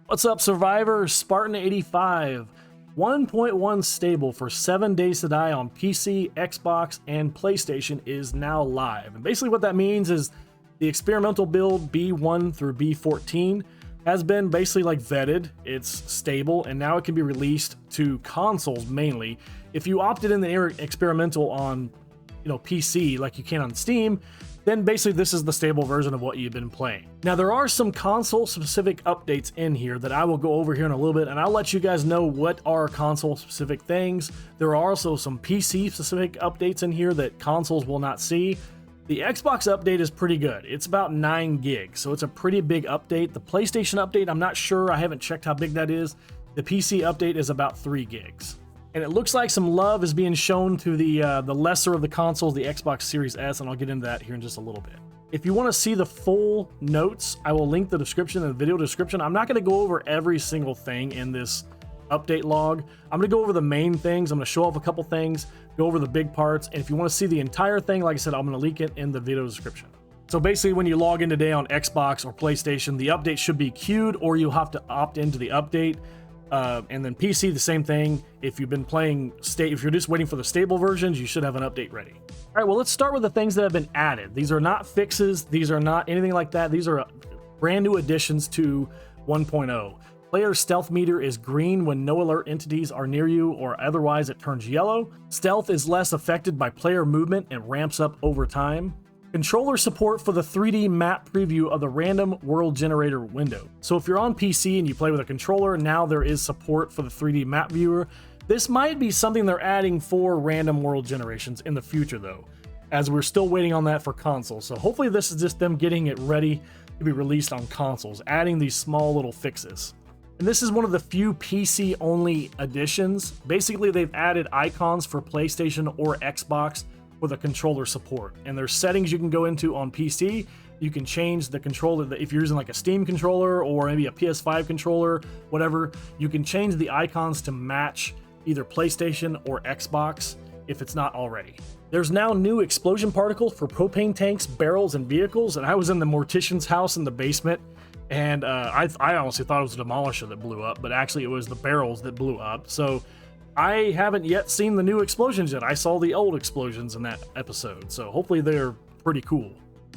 What's up, survivors? Spartan 85, 1.1 stable for 7 Days to Die on PC, Xbox, and PlayStation is now live. And basically what that means is the experimental build B1 through B14 has been basically like vetted, it's stable, and now it can be released to consoles mainly. If you opted in the experimental on PC like you can on Steam, then basically this is the stable version of what you've been playing. Now there are some console specific updates in here that I will go over here in a little bit, and I'll let you guys know what are console specific things. There are also some PC specific updates in here that consoles will not see. The Xbox update is pretty good. It's about 9 gigs, so it's a pretty big update. The PlayStation update, I'm not sure, I haven't checked how big that is. The PC update is about 3 gigs. And it looks like some love is being shown to the lesser of the consoles, the Xbox Series S, and I'll get into that here in just a little bit. If you want to see the full notes, I will link the description in the video description. I'm not going to go over every single thing in this update log. I'm going to go over the main things. I'm going to show off a couple things, go over the big parts, and if you want to see the entire thing, like I said, I'm going to link it in the video description. So basically, when you log in today on Xbox or PlayStation, the update should be queued, or you'll have to opt into the update. And then PC, the same thing. If you've been playing if you're just waiting for the stable versions, you should have an update ready. All right, well, let's start with the things that have been added. These are not fixes. These are not anything like that. These are brand new additions to 1.0. Player stealth meter is green when no alert entities are near you, or otherwise it turns yellow. Stealth is less affected by player movement and ramps up over time. Controller support for the 3D map preview of the random world generator window. So if you're on PC and you play with a controller, now there is support for the 3D map viewer. This might be something they're adding for random world generations in the future though, as we're still waiting on that for consoles. So hopefully this is just them getting it ready to be released on consoles, adding these small little fixes. And this is one of the few PC only additions. Basically they've added icons for PlayStation or Xbox with a controller support, and there's settings you can go into on PC. You can change the controller, if you're using like a Steam controller or maybe a PS5 controller, whatever, you can change the icons to match either PlayStation or Xbox if it's not already. There's now new explosion particles for propane tanks, barrels, and vehicles, and I was in the mortician's house in the basement, and I honestly thought it was a demolisher that blew up, but actually it was the barrels that blew up. So I haven't yet seen the new explosions yet. I saw the old explosions in that episode, so hopefully they're pretty cool.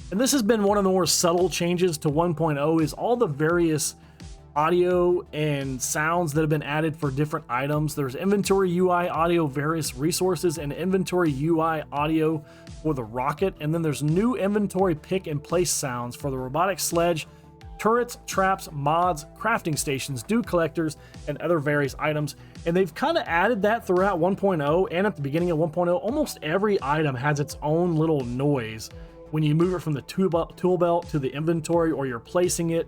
And this has been one of the more subtle changes to 1.0 is all the various audio and sounds that have been added for different items. There's inventory UI audio, various resources, and inventory UI audio for the rocket. And then there's new inventory pick and place sounds for the robotic sledge, turrets, traps, mods, crafting stations, dew collectors, and other various items. And they've kind of added that throughout 1.0 and at the beginning of 1.0. Almost every item has its own little noise when you move it from the tool belt to the inventory or you're placing it.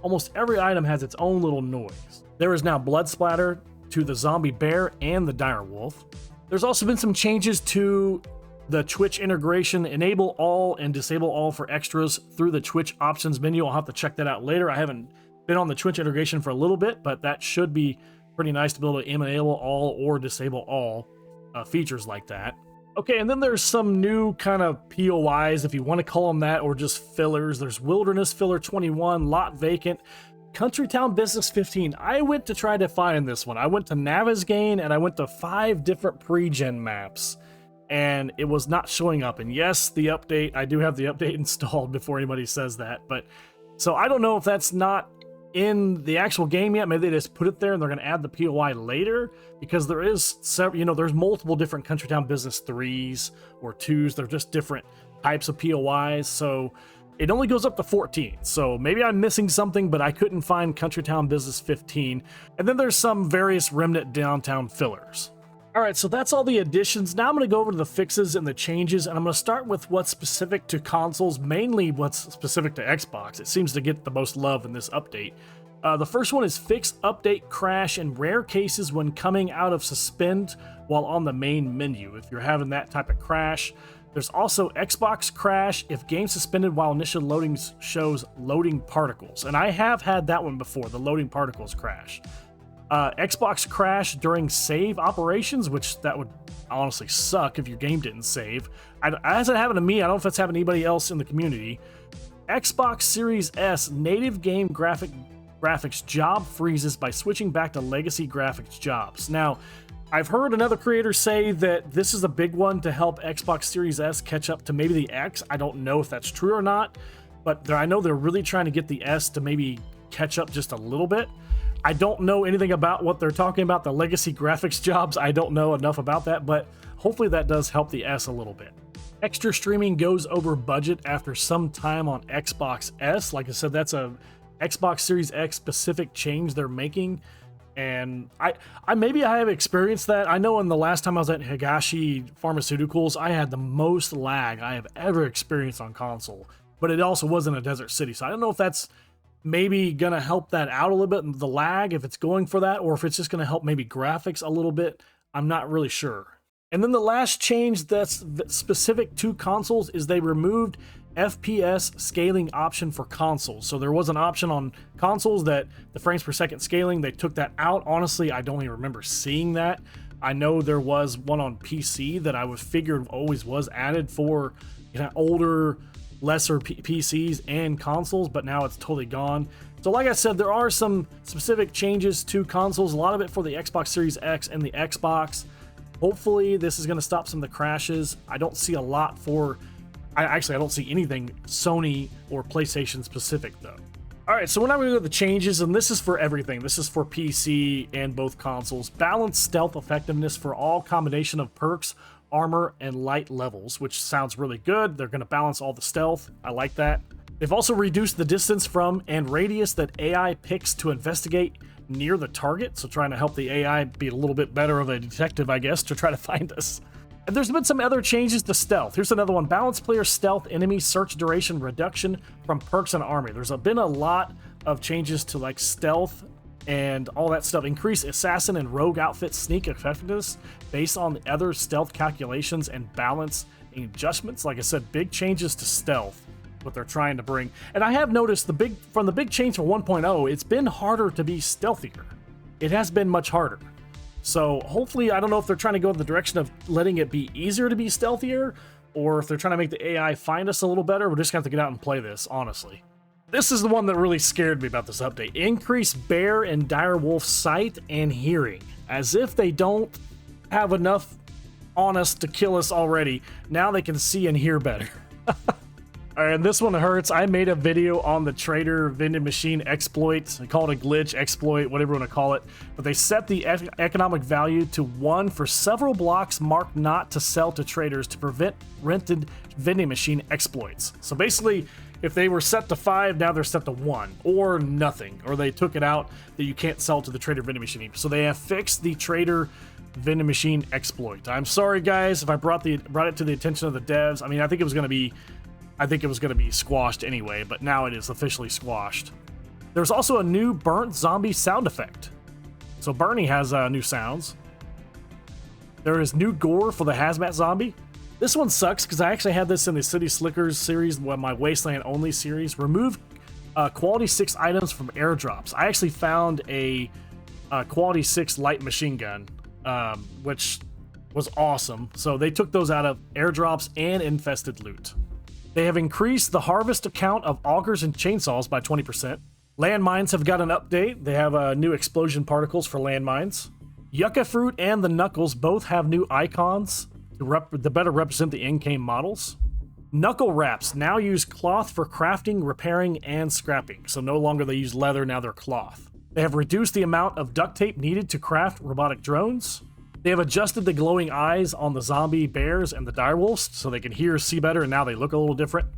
Almost every item has its own little noise. There is now blood splatter to the zombie bear and the dire wolf. There's also been some changes to the Twitch integration. Enable all and disable all for extras through the Twitch options menu. I'll have to check that out later. I haven't been on the Twitch integration for a little bit, but that should be pretty nice to be able to enable all or disable all features like that. Okay, and then there's some new kind of POIs, if you want to call them that, or just fillers. There's Wilderness Filler 21, Lot Vacant, Country Town Business 15. I went to try to find this one. I went to Navezgane and I went to 5 different pre-gen maps, and it was not showing up. And yes, the update, I do have the update installed before anybody says that, but so I don't know if that's not in the actual game yet. Maybe they just put it there and they're going to add the POI later, because there is several, there's multiple different Country Town Business 3s or 2s. They're just different types of POIs. So it only goes up to 14. So maybe I'm missing something, but I couldn't find Country Town Business 15. And then there's some various Remnant Downtown fillers. All right, so that's all the additions. Now I'm going to go over to the fixes and the changes, and I'm going to start with what's specific to consoles, mainly what's specific to Xbox. It seems to get the most love in this update. The first one is fix update crash in rare cases when coming out of suspend while on the main menu, if you're having that type of crash. There's also Xbox crash if game suspended while initial loading shows loading particles. And I have had that one before, the loading particles crash. Xbox crash during save operations, which that would honestly suck if your game didn't save. It hasn't happened to me. I don't know if it's happened to anybody else in the community. Xbox Series S native game graphics job freezes by switching back to legacy graphics jobs. Now, I've heard another creator say that this is a big one to help Xbox Series S catch up to maybe the X. I don't know if that's true or not, but I know they're really trying to get the S to maybe catch up just a little bit. I don't know anything about what they're talking about, the legacy graphics jobs. I don't know enough about that, but hopefully that does help the S a little bit. Extra streaming goes over budget after some time on Xbox S. Like I said, that's a Xbox Series X specific change they're making. And I maybe I have experienced that. I know in the last time I was at Higashi Pharmaceuticals, I had the most lag I have ever experienced on console, but it also was in a desert city. So I don't know if that's maybe gonna help that out a little bit, the lag, if it's going for that, or if it's just gonna help maybe graphics a little bit. I'm not really sure. And then the last change that's specific to consoles is they removed FPS scaling option for consoles. So there was an option on consoles that the frames per second scaling, they took that out. Honestly, I don't even remember seeing that. I know there was one on PC that I was figured always was added for, you know, older, lesser PCs and consoles, but now it's totally gone. So like I said, there are some specific changes to consoles, a lot of it for the Xbox Series X and the Xbox. Hopefully this is going to stop some of the crashes. I don't see a lot for, I don't see anything Sony or PlayStation specific though. All right, so we're now going to go to the changes, and this is for everything. This is for PC and both consoles. Balance stealth effectiveness for all combination of perks, armor, and light levels, which sounds really good. They're going to balance all the stealth. I like that. They've also reduced the distance from and radius that AI picks to investigate near the target, so trying to help the AI be a little bit better of a detective, I guess, to try to find us. And there's been some other changes to stealth. Here's another one. Balance player stealth enemy search duration reduction from perks and armor. There's been a lot of changes to like stealth and all that stuff. Increase assassin and rogue outfit sneak effectiveness based on the other stealth calculations and balance adjustments. Like I said, big changes to stealth, what they're trying to bring. And I have noticed from the big change from 1.0, it's been harder to be stealthier. It has been much harder. So hopefully, I don't know if they're trying to go in the direction of letting it be easier to be stealthier, or if they're trying to make the AI find us a little better. We're just gonna have to get out and play this, honestly. This is the one that really scared me about this update. Increase bear and direwolf sight and hearing. As if they don't have enough on us to kill us already. Now they can see and hear better. All right, and this one hurts. I made a video on the trader vending machine exploit. I call it a glitch, exploit, whatever you want to call it. But they set the economic value to 1 for several blocks marked not to sell to traders to prevent rented vending machine exploits. So basically, if they were set to 5, now they're set to 1 or nothing. Or they took it out that you can't sell to the trader vending machine. So they have fixed the trader vending machine exploit. I'm sorry, guys, if I brought it to the attention of the devs. I mean, I think it was going to be squashed anyway, but now it is officially squashed. There's also a new burnt zombie sound effect. So Bernie has new sounds. There is new gore for the Hazmat Zombie. This one sucks because I actually had this in the City Slickers series, my Wasteland Only series. Remove quality 6 items from airdrops. I actually found a quality 6 light machine gun, which was awesome. So they took those out of airdrops and infested loot. They have increased the harvest count of augers and chainsaws by 20%. Landmines have got an update. They have new explosion particles for landmines. Yucca Fruit and the Knuckles both have new icons to better represent the in-game models. Knuckle Wraps now use cloth for crafting, repairing, and scrapping. So no longer they use leather, now they're cloth. They have reduced the amount of duct tape needed to craft robotic drones. They have adjusted the glowing eyes on the zombie bears and the direwolves so they can hear, see better, and now they look a little different.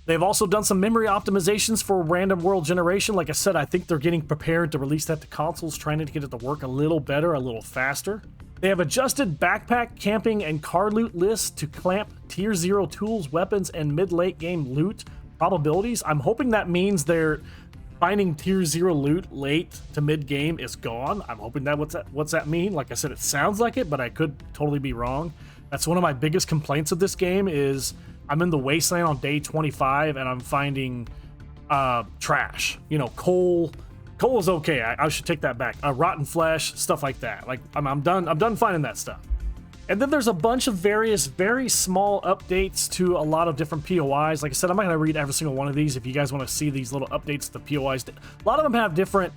They've also done some memory optimizations for random world generation. Like I said, I think they're getting prepared to release that to consoles, trying to get it to work a little better, a little faster. They have adjusted backpack, camping, and car loot lists to clamp tier 0 tools, weapons, and mid-late game loot probabilities. I'm hoping that means they're finding tier 0 loot late to mid-game is gone. I'm hoping that what's that mean? Like I said, it sounds like it, but I could totally be wrong. That's one of my biggest complaints of this game is I'm in the Wasteland on day 25 and I'm finding trash. You know, coal is okay. I should take that back. Rotten flesh, stuff like that. Like I'm done finding that stuff. And then there's a bunch of various very small updates to a lot of different POIs. Like I said, I'm not going to read every single one of these. If you guys want to see these little updates to POIs, a lot of them have different...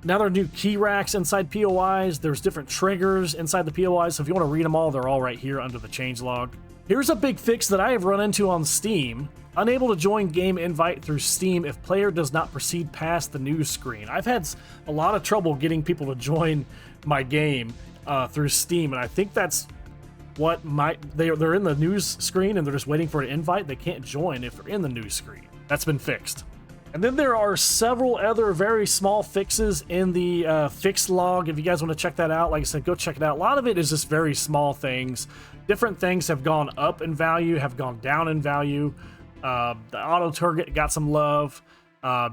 Now there are new key racks inside POIs. There's different triggers inside the POIs. So if you want to read them all, they're all right here under the changelog. Here's a big fix that I have run into on Steam. Unable to join game invite through Steam if player does not proceed past the news screen. I've had a lot of trouble getting people to join my game through Steam, and I think that's what they're in the news screen and they're just waiting for an invite. They can't join if they're in the news screen. That's been fixed. And then there are several other very small fixes in the fix log. If you guys want to check that out, like I said, go check it out. A lot of it is just very small things. Different things have gone up in value, have gone down in value. The auto target got some love.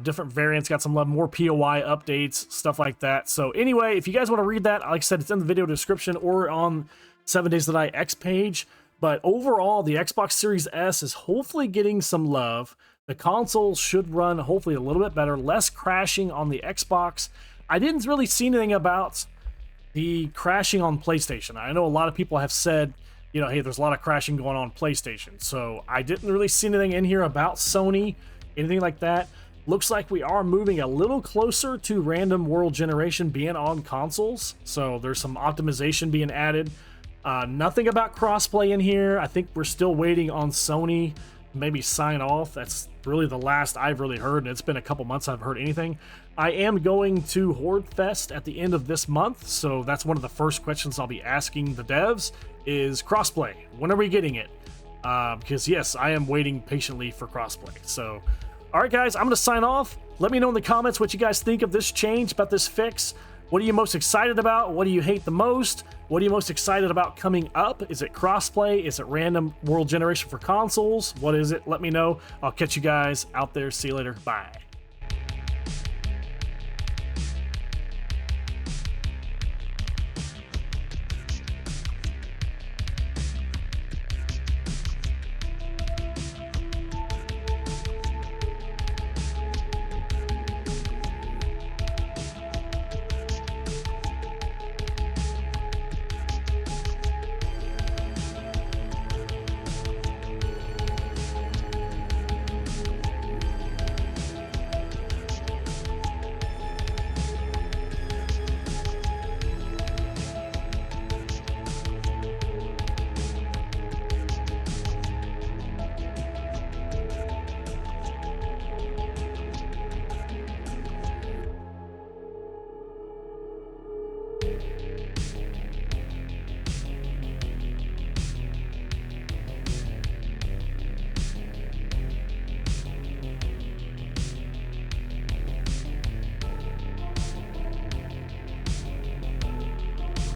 Different variants got some love. More POI updates, stuff like that. So anyway, if you guys want to read that, like I said, it's in the video description or on 7 Days to Die X page. But overall, the Xbox Series S is hopefully getting some love. The console should run hopefully a little bit better, less crashing on the Xbox. I didn't really see anything about the crashing on PlayStation. I know a lot of people have said, you know, hey, there's a lot of crashing going on PlayStation. So I didn't really see anything in here about Sony, anything like that. Looks like we are moving a little closer to random world generation being on consoles. So there's some optimization being added. Nothing about crossplay in here. I think we're still waiting on Sony maybe sign off. That's really the last I've really heard, and it's been a couple months I've heard anything. I am going to Horde Fest at the end of this month, so that's one of the first questions I'll be asking the devs is crossplay. When are we getting it? Because yes, I am waiting patiently for crossplay. So, all right, guys, I'm going to sign off. Let me know in the comments what you guys think of this change, about this fix. What are you most excited about? What do you hate the most? What are you most excited about coming up? Is it crossplay? Is it random world generation for consoles? What is it? Let me know. I'll catch you guys out there. See you later. Bye.